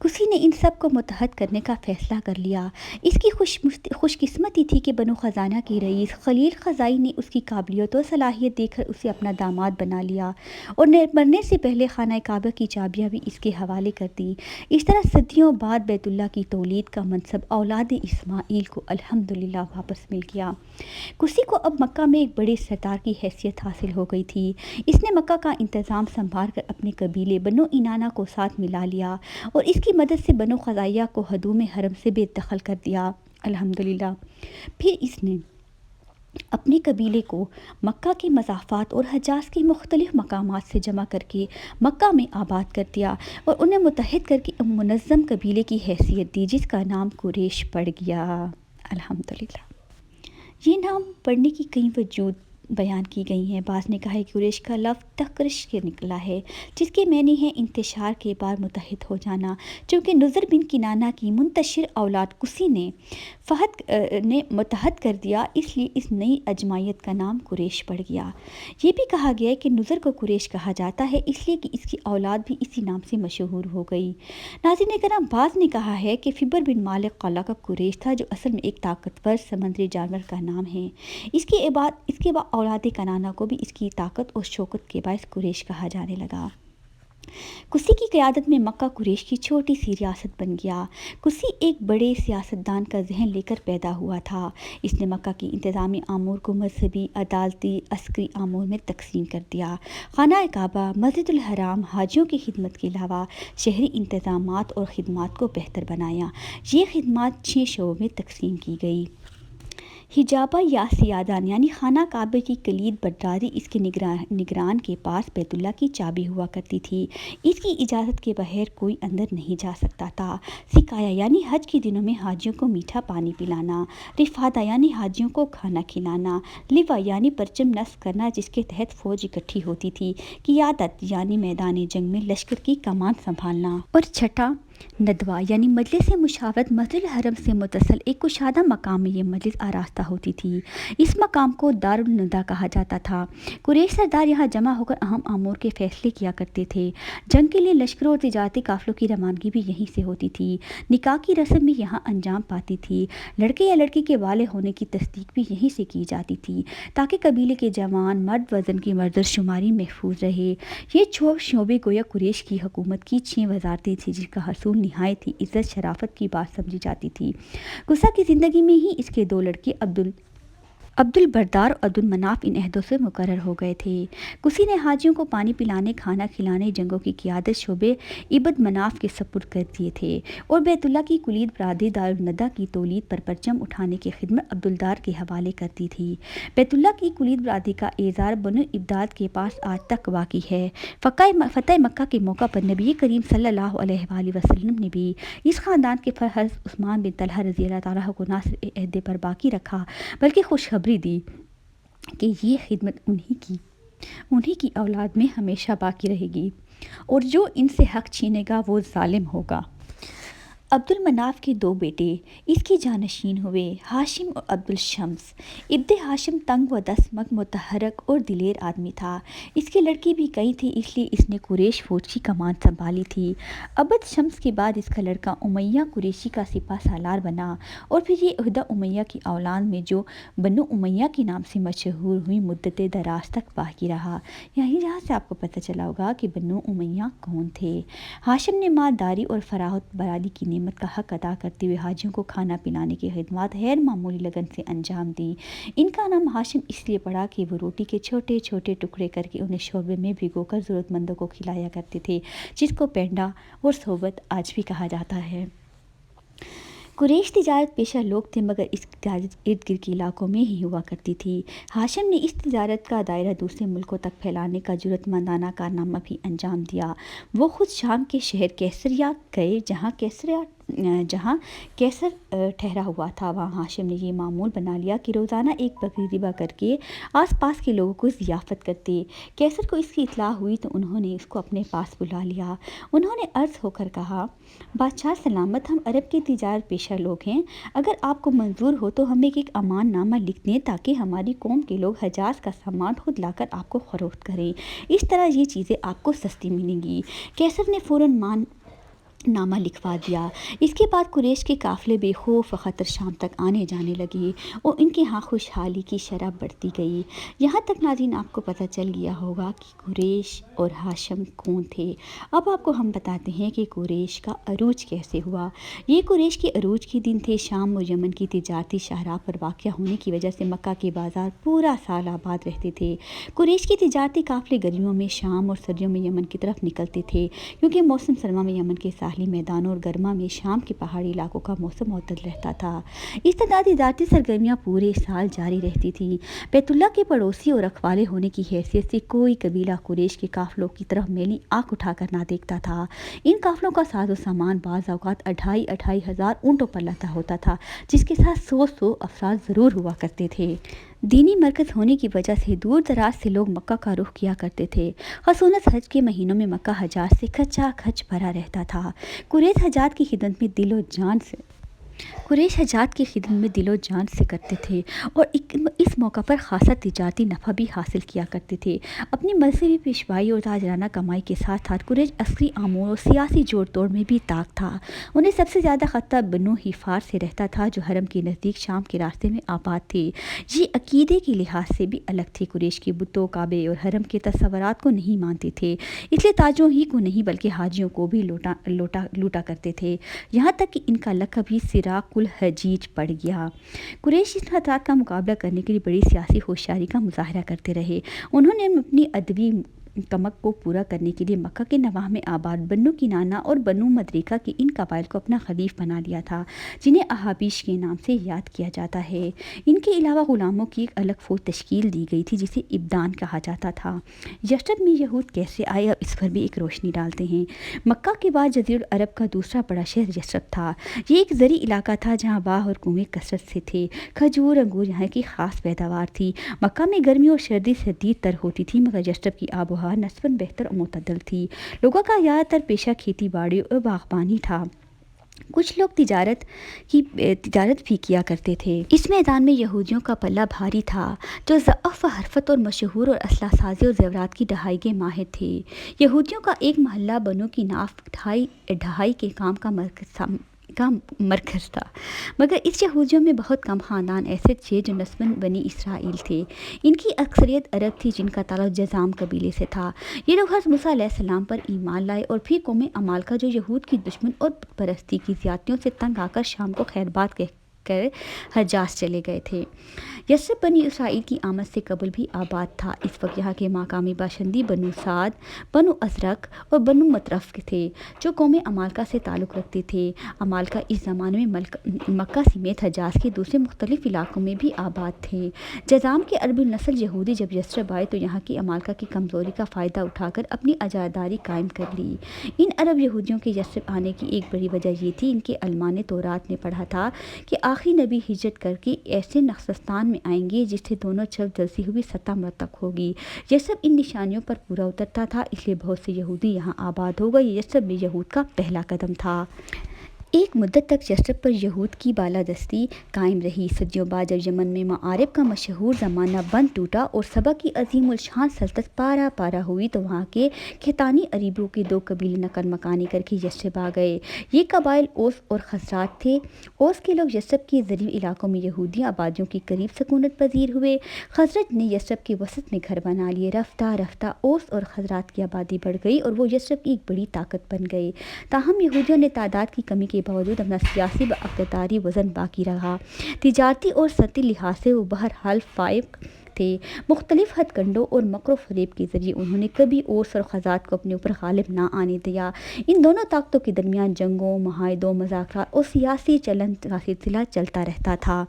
کسی نے ان سب کو متحد کرنے کا فیصلہ کر لیا۔ اس کی خوش قسمتی تھی کہ بنو خزانہ کی رئیس خلیل خزائی نے اس کی قابلیت و صلاحیت دیکھ کر اسے اپنا داماد بنا لیا اور مرنے سے پہلے خانہ کعبہ کی چابیاں بھی اس کے حوالے کر دی۔ اس طرح صدیوں بعد بیت اللہ کی تولید کا منصب اولاد اسماعیل کو الحمدللہ واپس مل گیا۔ کسی کو اب مکہ میں ایک بڑے سردار کی حیثیت حاصل ہو گئی تھی۔ اس نے مکہ کا انتظام سنبھال کر اپنے قبیلے بنو انانہ کو ساتھ ملا لیا اور اس کی مدد سے بنو خزاعیہ کو ہدوم حرم سے بے دخل کر دیا الحمدللہ۔ پھر اس نے اپنے قبیلے کو مکہ کے مضافات اور حجاز کے مختلف مقامات سے جمع کر کے مکہ میں آباد کر دیا اور انہیں متحد کر کے منظم قبیلے کی حیثیت دی، جس کا نام قریش پڑ گیا الحمدللہ۔ یہ نام پڑھنے کی کئی وجوہ بیان کی گئی ہیں۔ بعض نے کہا ہے کہ قریش کا لفظ تقرش کے نکلا ہے، جس کے معنی ہے انتشار کے بعد متحد ہو جانا، چونکہ نذر بن کنانہ کی منتشر اولاد کسی نے متحد کر دیا، اس لیے اس نئی اجماعیت کا نام قریش پڑ گیا۔ یہ بھی کہا گیا ہے کہ نذر کو قریش کہا جاتا ہے اس لیے کہ اس کی اولاد بھی اسی نام سے مشہور ہو گئی۔ ناظرین کرام، بعض نے کہا ہے کہ فبر بن مالک قلعہ کا قریش تھا، جو اصل میں ایک طاقتور سمندری جانور کا نام ہے۔ اس کے بعد اولاد کنانہ کو بھی اس کی طاقت اور شوکت کے باعث قریش کہا جانے لگا۔ کسی کی قیادت میں مکہ قریش کی چھوٹی سی ریاست بن گیا۔ کسی ایک بڑے سیاستدان کا ذہن لے کر پیدا ہوا تھا۔ اس نے مکہ کی انتظامی امور کو مذہبی، عدالتی، عسکری امور میں تقسیم کر دیا۔ خانہ کعبہ، مسجد الحرام، حاجیوں کی خدمت کے علاوہ شہری انتظامات اور خدمات کو بہتر بنایا۔ یہ خدمات 6 شعبوں میں تقسیم کی گئی۔ حجابہ یا سیادان یعنی خانہ کعبہ کی کلید برداری اس کے نگران کے پاس بیت اللہ کی چابی ہوا کرتی تھی۔ اس کی اجازت کے بغیر کوئی اندر نہیں جا سکتا تھا۔ سقایا یعنی حج کے دنوں میں حاجیوں کو میٹھا پانی پلانا۔ رفادہ یعنی حاجیوں کو کھانا کھلانا۔ لوا یعنی پرچم نصب کرنا جس کے تحت فوج اکٹھی ہوتی تھی۔ قیادت یعنی میدان جنگ میں لشکر کی کمان سنبھالنا۔ اور چھٹا ندوہ یعنی مجلس مشاورت۔ مسجد الحرم سے متصل ایک کشادہ مقام میں یہ مجلس آراستہ ہوتی تھی۔ اس مقام کو دار الندوہ کہا جاتا تھا۔ قریش سردار یہاں جمع ہو کر اہم امور کے فیصلے کیا کرتے تھے۔ جنگ کے لیے لشکروں اور تجارتی قافلوں کی روانگی بھی یہیں سے ہوتی تھی۔ نکاح کی رسم بھی یہاں انجام پاتی تھی۔ لڑکے یا لڑکی کے بالغ ہونے کی تصدیق بھی یہیں سے کی جاتی تھی تاکہ قبیلے کے جوان مرد وزن کی مردم شماری محفوظ رہے۔ یہ شعبے گویا قریش کی حکومت کی 6 وزارتیں تھیں، جن کا حصول نہایت ہی عزت شرافت کی بات سمجھی جاتی تھی۔ قصہ کی زندگی میں ہی اس کے 2 لڑکے عبد البردار اور عبد المناف ان عہدوں سے مقرر ہو گئے تھے۔ کسی نے حاجیوں کو پانی پلانے، کھانا کھلانے، جنگوں کی قیادت شعبے عبد مناف کے سپرد کر دیے تھے اور بیت اللہ کی کلید برادری دار الندوہ کی تولید پر پرچم اٹھانے کی خدمت عبدالدار کے حوالے کر دی تھی۔ بیت اللہ کی کلید برادری کا اعزار بنو عبداد کے پاس آج تک باقی ہے۔ فتح مکہ کے موقع پر نبی کریم صلی اللہ علیہ وآلہ وسلم نے بھی اس خاندان کے حضرت عثمان بن طلحہ رضی اللہ تعالیٰ کو نہ صرف عہدے پر باقی رکھا بلکہ خوشخبری دی کہ یہ خدمت انہی کی اولاد میں ہمیشہ باقی رہے گی اور جو ان سے حق چھینے گا وہ ظالم ہوگا۔ عبد المناف کے 2 بیٹے اس کے جانشین ہوئے، ہاشم اور عبد الشمس۔ ابن ہاشم تنگ و دستمک، متحرک اور دلیر آدمی تھا۔ اس کے لڑکے بھی کئی تھے، اس لیے اس نے قریش فوج کی کمان سنبھالی تھی۔ عبد شمس کے بعد اس کا لڑکا امیہ قریشی کا سپہ سالار بنا اور پھر یہ عہدہ امیہ کی اولاد میں جو بنو امیہ کے نام سے مشہور ہوئی مدت دراز تک باقی رہا۔ یہاں سے آپ کو پتہ چلا ہوگا کہ بنو امیہ کون تھے۔ ہاشم نے مالداری اور فراخت برادری کی نعمت کا حق ادا کرتے ہوئے حاجیوں کو کھانا پلانے کی خدمات غیر معمولی لگن سے انجام دی۔ ان کا نام ہاشم اس لیے پڑا کہ وہ روٹی کے چھوٹے چھوٹے ٹکڑے کر کے انہیں شوربے میں بھگو کر ضرورت مندوں کو کھلایا کرتے تھے، جس کو پینڈا اور صحبت آج بھی کہا جاتا ہے۔ قریش تجارت پیشہ لوگ تھے، مگر اس کی تجارت ارد گرد کے علاقوں میں ہی ہوا کرتی تھی۔ ہاشم نے اس تجارت کا دائرہ دوسرے ملکوں تک پھیلانے کا جرأت مندانہ کارنامہ بھی انجام دیا۔ وہ خود شام کے شہر کیسریا گئے، جہاں کیسر ٹھہرا ہوا تھا۔ وہاں ہاشم نے یہ معمول بنا لیا کہ روزانہ ایک بکری ذبح کر کے آس پاس کے لوگوں کو ضیافت کرتے۔ کیسر کو اس کی اطلاع ہوئی تو انہوں نے اس کو اپنے پاس بلا لیا۔ انہوں نے عرض ہو کر کہا، بادشاہ سلامت، ہم عرب کے تجارت پیشہ لوگ ہیں، اگر آپ کو منظور ہو تو ہم ایک امان نامہ لکھ دیں تاکہ ہماری قوم کے لوگ حجاز کا سامان خود لا کر آپ کو فروخت کریں، اس طرح یہ چیزیں آپ کو سستی ملیں گی۔ کیسر نے فوراً نامہ لکھوا دیا۔ اس کے بعد قریش کے قافلے بے خوف و خطر شام تک آنے جانے لگے اور ان کے ہاں خوشحالی کی شرح بڑھتی گئی۔ یہاں تک ناظرین آپ کو پتہ چل گیا ہوگا کہ قریش اور ہاشم کون تھے۔ اب آپ کو ہم بتاتے ہیں کہ قریش کا عروج کیسے ہوا۔ یہ قریش کے عروج کے دن تھے۔ شام و یمن کی تجارتی شاہراہ پر واقع ہونے کی وجہ سے مکہ کے بازار پورا سال آباد رہتے تھے۔ قریش کے تجارتی قافلے گرمیوں میں شام اور سردیوں میں یمن کی طرف نکلتے تھے، کیونکہ موسم سرما میں یمن کے ساحلی میدانوں اور گرما میں شام کے پہاڑی علاقوں کا موسم معتدل رہتا تھا۔ اس طرح تجارتی سرگرمیاں پورے سال جاری رہتی تھیں۔ بیت اللہ کے پڑوسی اور رکھوالے ہونے کی حیثیت سے کوئی قبیلہ قریش کے قافلوں کی طرف میلی آنکھ اٹھا کر نہ دیکھتا تھا۔ ان قافلوں کا ساز و سامان بعض اوقات 2,500 اونٹوں پر لدا ہوتا تھا، جس کے ساتھ 100 افراد ضرور ہوا کرتے تھے۔ دینی مرکز ہونے کی وجہ سے دور دراز سے لوگ مکہ کا رخ کیا کرتے تھے، خصوصاً حج کے مہینوں میں مکہ حجاج سے کھچا کھچ بھرا رہتا تھا۔ قریش حجاج کی خدمت میں دل و جان سے کرتے تھے اور اس موقع پر خاصا تجارتی نفع بھی حاصل کیا کرتے تھے۔ اپنی مذہبی پیشوائی اور تاجرانہ کمائی کے ساتھ ساتھ قریش عسکری امور اور سیاسی جوڑ توڑ میں بھی طاق تھا۔ انہیں سب سے زیادہ خطہ بنو حفار سے رہتا تھا، جو حرم کے نزدیک شام کے راستے میں آباد تھے۔ یہ عقیدے کے لحاظ سے بھی الگ تھے۔ قریش کے بتوں، کعبے اور حرم کے تصورات کو نہیں مانتے تھے، اس لیے تاجروں ہی کو نہیں بلکہ حاجیوں کو بھی لوٹا کرتے تھے، یہاں تک کہ ان کا لقب ہی سراق الحجیج پڑ گیا۔ قریش ان خطرات کا مقابلہ کرنے کے لیے بڑی سیاسی ہوشیاری کا مظاہرہ کرتے رہے۔ انہوں نے اپنی ادبی کمک کو پورا کرنے کے لیے مکہ کے نواح میں آباد بنو کنانہ اور بنو مدرکہ کے ان قبائل کو اپنا خلیف بنا لیا تھا، جنہیں احابیش کے نام سے یاد کیا جاتا ہے۔ ان کے علاوہ غلاموں کی ایک الگ فوج تشکیل دی گئی تھی جسے ابدان کہا جاتا تھا۔ یثرب میں یہود کیسے آئے، اب اس پر بھی ایک روشنی ڈالتے ہیں۔ مکہ کے بعد جزیرہ العرب کا دوسرا بڑا شہر یثرب تھا۔ یہ ایک زرعی علاقہ تھا جہاں باغ اور کنویں کثرت سے تھے۔ کھجور انگور یہاں کی خاص پیداوار تھی۔ مکہ میں گرمی اور سردی شدید تر ہوتی تھی، مگر یثرب کی آب و ہوا نسبتاً بہتر اور معتدل تھی۔ لوگوں کا زیادہ تر پیشہ کھیتی باڑی اور باغبانی تھا۔ کچھ لوگ تجارت بھی کیا کرتے تھے۔ اس میدان میں یہودیوں کا پلہ بھاری تھا، جو ضعف و حرفت اور مشہور اور اسلحہ سازی اور زیورات کی ڈھائی کے ماہر تھے۔ یہودیوں کا ایک محلہ بنو کناف ڈھائی کے کام کا مرکز تھا، مگر اس یہودیوں میں بہت کم خاندان ایسے تھے جو نسباً بنی اسرائیل تھے۔ ان کی اکثریت عرب تھی، جن کا تعلق جذام قبیلے سے تھا۔ یہ لوگ حضرت موسیٰ علیہ السلام پر ایمان لائے اور پھر قوم عمالقہ، جو یہود کی دشمن اور بت پرستی کی زیادتیوں سے تنگ آ کر شام کو خیر باد کہہ کر حجاز چلے گئے تھے۔ یثرب بنی اسرائیل کی آمد سے قبل بھی آباد تھا۔ اس وقت یہاں کے مقامی باشندے بنو سعد، بنو ازرق اور بنو مطرف تھے، جو قوم عمالقہ سے تعلق رکھتے تھے۔ عمالقہ اس زمانے میں مکہ سمیت حجاز کے دوسرے مختلف علاقوں میں بھی آباد تھے۔ جذام کے عربی نسل یہودی جب یثرب آئے تو یہاں کی عمالقہ کی کمزوری کا فائدہ اٹھا کر اپنی اجاداری قائم کر لی۔ ان عرب یہودیوں کے یثرب آنے کی ایک بڑی وجہ یہ تھی، ان کے علماء نے تورات میں پڑھا تھا کہ آخری نبی ہجرت کر کے ایسے نخستان میں آئیں گے جس سے دونوں طرف جلتی ہوئی سطح مرتب ہوگی۔ یثرب ان نشانیوں پر پورا اترتا تھا، اس لیے بہت سے یہودی یہاں آباد ہو گئے۔ یہ یثرب میں یہود کا پہلا قدم تھا۔ ایک مدت تک یثرب پر یہود کی بالادستی قائم رہی۔ صدیوں بعد جب یمن میں معارب کا مشہور زمانہ بند ٹوٹا اور سبا کی عظیم الشان سلطنت پارا ہوئی تو وہاں کے کھیتانی عربوں کے دو قبیلے نقل مکانی کر کے یثرب آ گئے۔ یہ قبائل اوس اور خزرج تھے۔ اوس کے لوگ یثرب کے زرعی علاقوں میں یہودی آبادیوں کے قریب سکونت پذیر ہوئے۔ خزرج نے یثرب کے وسط میں گھر بنا لیے۔ رفتہ رفتہ اوس اور خزرج کی آبادی بڑھ گئی اور وہ یثرب کی ایک بڑی طاقت بن گئے۔ تاہم یہودیوں نے تعداد کی کمی کے باوجود اپنا سیاسی و اقتداری وزن باقی رہا۔ تجارتی اور صنعتی لحاظ سے وہ بہرحال فائق تھے۔ مختلف ہتھ کنڈوں اور مکر و فریب کے ذریعے انہوں نے کبھی اوس اور خزرج کو اپنے اوپر غالب نہ آنے دیا۔ ان دونوں طاقتوں کے درمیان جنگوں، معاہدوں، مذاکرات اور سیاسی چلن کا سلسلہ چلتا رہتا تھا۔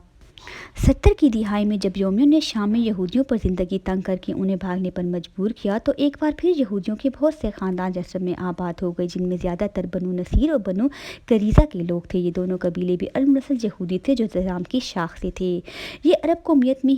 70 کی دہائی میں جب رومیوں نے شام میں یہودیوں پر زندگی تنگ کر کے انہیں بھاگنے پر مجبور کیا تو ایک بار پھر یہودیوں کے بہت سے خاندان یثرب میں آباد ہو گئے، جن میں زیادہ تر بنو نصیر اور بنو قریظہ کے لوگ تھے۔ یہ دونوں قبیلے بھی عرب نسل یہودی تھے جو جذام کی شاخ سے تھے۔ یہ عرب قومیت میں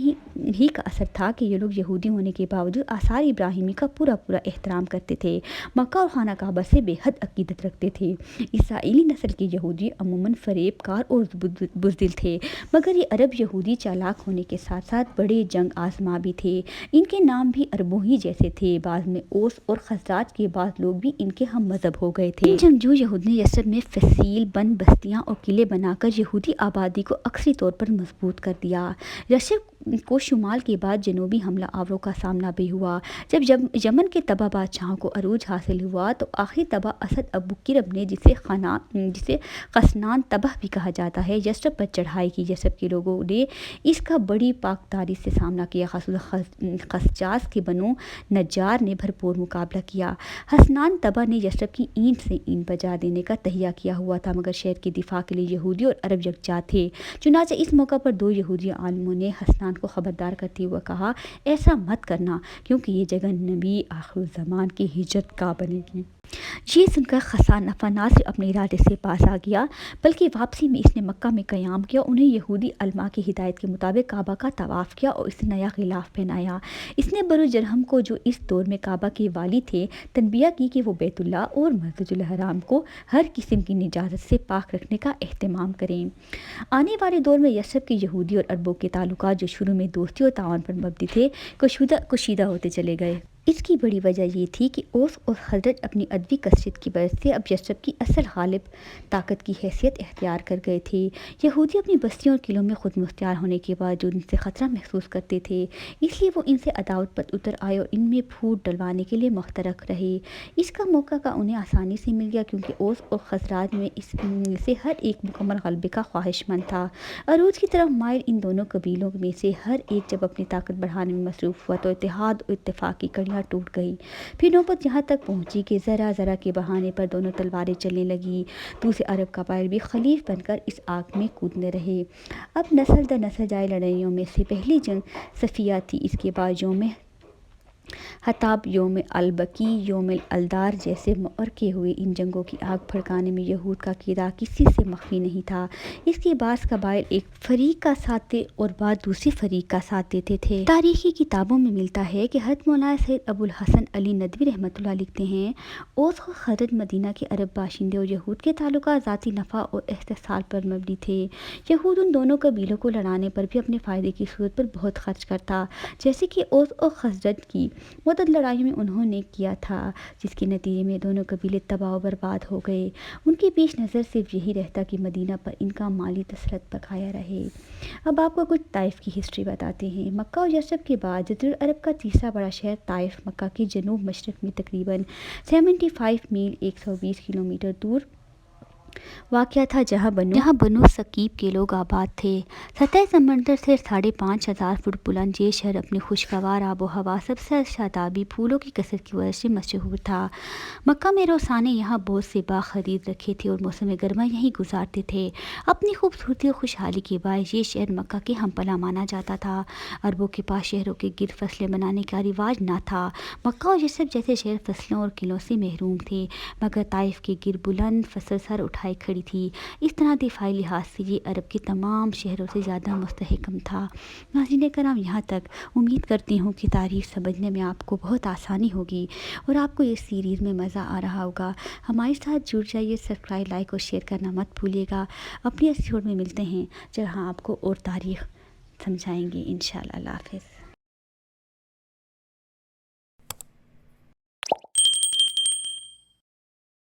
ہی کا اثر تھا کہ یہ لوگ یہودی ہونے کے باوجود آثار ابراہیمی کا پورا احترام کرتے تھے، مکہ اور خانہ کعبہ سے بے حد عقیدت رکھتے تھے۔ اسرائیلی نسل کے یہودی عموماً فریب کار اور بزدل تھے، مگر یہ عرب یہودی چالاک ہونے کے ساتھ ساتھ بڑے جنگ آزما بھی تھے۔ ان کے نام بھی عربوں ہی جیسے تھے۔ بعد میں اوس اور خزرج کے بعض لوگ بھی ان کے ہم مذہب ہو گئے تھے۔ ان جنگجو یہود نے یثرب میں فصیل بند بستیاں اور قلعے بنا کر یہودی آبادی کو عکسی طور پر مضبوط کر دیا۔ یثرب کو شمال کے بعد جنوبی حملہ آوروں کا سامنا بھی ہوا۔ جب یمن کے تبا بادشاہوں کو عروج حاصل ہوا تو آخری تبا اسد ابو کرب نے جسے قسنان تبہ بھی کہا جاتا ہے، یثرب پر چڑھائی کی۔ یثرب کے لوگوں نے اس کا بڑی پاکداری سے سامنا کیا، خصوصاً خزاچ کے بنو نجار نے بھرپور مقابلہ کیا۔ حسنان تبہ نے یثرب کی اینٹ سے اینٹ بجا دینے کا تہیہ کیا ہوا تھا، مگر شہر کے دفاع کے لیے یہودی اور عرب یکجا تھے۔ چنانچہ اس موقع پر دو یہودی عالموں نے حسنان کو خبردار کرتے ہوئے کہا، ایسا مت کرنا کیونکہ یہ جگہ نبی آخر الزمان کی ہجرت گاہ بنے گی۔ یہ سن کر حسان نہ صرف اپنے ارادے سے باز آ گیا بلکہ واپسی میں اس نے مکہ میں قیام کیا، انہیں یہودی علماء کی ہدایت کے مطابق کعبہ کا طواف کیا اور اسے نیا غلاف پہنایا۔ اس نے بنو جرہم کو، جو اس دور میں کعبہ کے والی تھے، تنبیہ کی کہ وہ بیت اللہ اور مسجد الحرام کو ہر قسم کی نجاست سے پاک رکھنے کا اہتمام کریں۔ آنے والے دور میں یثرب کے یہودی اور عربوں کے تعلقات، جو شروع میں دوستی اور تعاون پر مبنی تھے، کشیدہ ہوتے چلے گئے۔ اس کی بڑی وجہ یہ تھی کہ اوس اور خزرج اپنی عددی کثرت کی وجہ سے اب یثرب کی اصل غالب طاقت کی حیثیت اختیار کر گئے تھے۔ یہودی اپنی بستیوں اور قلعوں میں خود مختار ہونے کے باوجود ان سے خطرہ محسوس کرتے تھے، اس لیے وہ ان سے عداوت پر اتر آئے اور ان میں پھوٹ ڈلوانے کے لیے محترق رہے۔ اس کا موقع انہیں آسانی سے مل گیا کیونکہ اوس اور خزرج میں اس سے ہر ایک مکمل غلبے کا خواہش مند تھا۔ عروج کی طرف مائل ان دونوں قبیلوں میں سے ہر ایک جب اپنی طاقت بڑھانے میں مصروف ہوا تو اتحاد اور اتفاق کی کڑیاں ٹوٹ گئی۔ پھر نوبت یہاں تک پہنچی کہ ذرا ذرا کے بہانے پر دونوں تلواریں چلنے لگیں۔ دوسرے عرب قبائل بھی خلیف بن کر اس آگ میں کودنے رہے۔ اب نسل در نسل جاری لڑائیوں میں سے پہلی جنگ صفیہ تھی۔ اس کے بعد یوم حطاب، یوم البکی، یوم الدار جیسے معرکے ہوئے۔ ان جنگوں کی آگ بھڑکانے میں یہود کا کردار کسی سے مخفی نہیں تھا۔ اس کے بعض قبائل ایک فریق کا ساتھ تھے اور بعض دوسرے فریق کا ساتھ دیتے تھے۔ تاریخی کتابوں میں ملتا ہے کہ حضرت مولانا سید ابو الحسن علی ندوی رحمۃ اللہ لکھتے ہیں، اوس اور خزرج مدینہ کے عرب باشندے اور یہود کے تعلقات ذاتی نفع اور استحصال پر مبنی تھے۔ یہود ان دونوں قبیلوں کو لڑانے پر بھی اپنے فائدے کی صورت پر بہت خرچ کرتا، جیسے کہ اوس اور خزرج کی مدد لڑائیوں میں انہوں نے کیا تھا، جس کے نتیجے میں دونوں قبیلے تباہ و برباد ہو گئے۔ ان کے پیش نظر صرف یہی رہتا کہ مدینہ پر ان کا مالی تسلط بقایا رہے۔ اب آپ کو کچھ طائف کی ہسٹری بتاتے ہیں۔ مکہ اور یثرب کے بعد جزیرہ العرب کا تیسرا بڑا شہر طائف مکہ کے جنوب مشرق میں تقریباً 75 میل 120 کلومیٹر دور واقع تھا، جہاں بنو ثقیف کے لوگ آباد تھے۔ سطح سمندر سے 5,500 فٹ بلند یہ شہر اپنی خوشگوار آب و ہوا، سب سے شادابی، پھولوں کی کثرت کی وجہ سے مشہور تھا۔ مکہ میں روزانے یہاں بہت سے باغ خرید رکھے تھے اور موسم گرما یہیں گزارتے تھے۔ اپنی خوبصورتی اور خوشحالی کے باعث یہ شہر مکہ کے ہم پناہ مانا جاتا تھا۔ عربوں کے پاس شہروں کے گرد فصلیں بنانے کا رواج نہ تھا۔ مکہ اور یثرب جیسے شہر فصلوں اور قلعوں سے محروم تھے، مگر طائف کے گرد بلند فصل سر اٹھائے کھڑی تھی۔ اس طرح دفاعی لحاظ سے یہ عرب کے تمام شہروں سے زیادہ مستحکم تھا۔ ناظرین کرام، یہاں تک امید کرتی ہوں کہ تاریخ سمجھنے میں آپ کو بہت آسانی ہوگی اور آپ کو اس سیریز میں مزہ آ رہا ہوگا۔ ہمارے ساتھ جڑ جائیے، سبسکرائب، لائک اور شیئر کرنا مت بھولیے گا۔ اپنی ایپیسوڈ میں ملتے ہیں جہاں آپ کو اور تاریخ سمجھائیں گے انشاءاللہ۔ اللہ حافظ۔